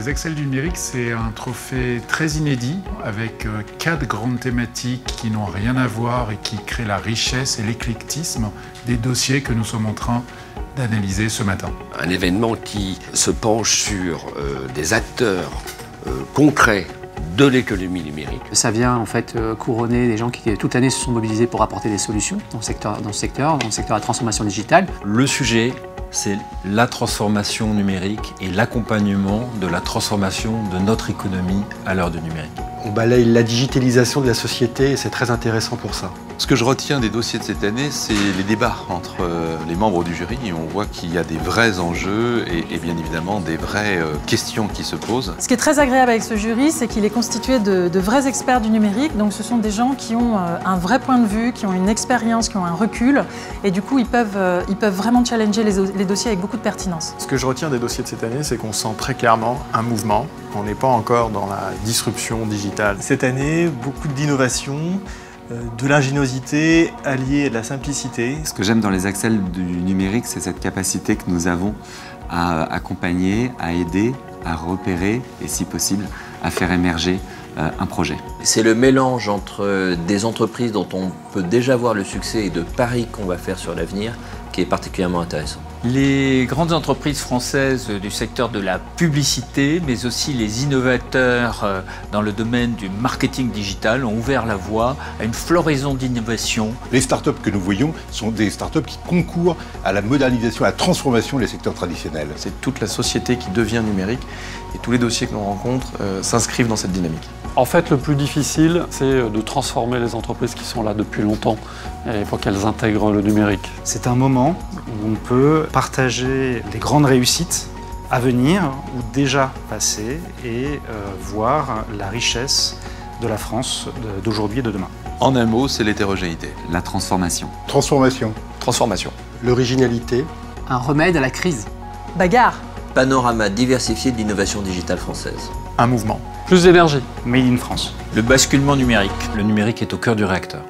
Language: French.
Les Excels du numérique, c'est un trophée très inédit avec 4 grandes thématiques qui n'ont rien à voir et qui créent la richesse et l'éclectisme des dossiers que nous sommes en train d'analyser ce matin. Un événement qui se penche sur des acteurs concrets de l'économie numérique. Ça vient en fait couronner des gens qui toute l'année se sont mobilisés pour apporter des solutions dans le secteur de la transformation digitale. Le sujet, c'est la transformation numérique et l'accompagnement de la transformation de notre économie à l'heure du numérique. On balaye la digitalisation de la société et c'est très intéressant pour ça. Ce que je retiens des dossiers de cette année, c'est les débats entre les membres du jury. Et on voit qu'il y a des vrais enjeux et bien évidemment des vraies questions qui se posent. Ce qui est très agréable avec ce jury, c'est qu'il est constitué de vrais experts du numérique. Donc ce sont des gens qui ont un vrai point de vue, qui ont une expérience, qui ont un recul. Et du coup, ils peuvent vraiment challenger les dossiers avec beaucoup de pertinence. Ce que je retiens des dossiers de cette année, c'est qu'on sent très clairement un mouvement. On n'est pas encore dans la disruption digitale. Cette année, beaucoup d'innovation, de l'ingéniosité alliée à de la simplicité. Ce que j'aime dans les Excels du numérique, c'est cette capacité que nous avons à accompagner, à aider, à repérer et si possible, à faire émerger un projet. C'est le mélange entre des entreprises dont on peut déjà voir le succès et de paris qu'on va faire sur l'avenir qui est particulièrement intéressant. Les grandes entreprises françaises du secteur de la publicité, mais aussi les innovateurs dans le domaine du marketing digital ont ouvert la voie à une floraison d'innovation. Les startups que nous voyons sont des startups qui concourent à la modernisation, à la transformation des secteurs traditionnels. C'est toute la société qui devient numérique et tous les dossiers que l'on rencontre s'inscrivent dans cette dynamique. En fait, le plus difficile, c'est de transformer les entreprises qui sont là depuis longtemps et pour qu'elles intègrent le numérique. C'est un moment où on peut partager les grandes réussites à venir ou déjà passées et voir la richesse de la France d'aujourd'hui et de demain. En un mot, c'est l'hétérogénéité. La transformation. Transformation. Transformation. L'originalité. Un remède à la crise. Bagarre. Panorama diversifié de l'innovation digitale française. Un mouvement. Plus d'énergie. Made in France. Le basculement numérique. Le numérique est au cœur du réacteur.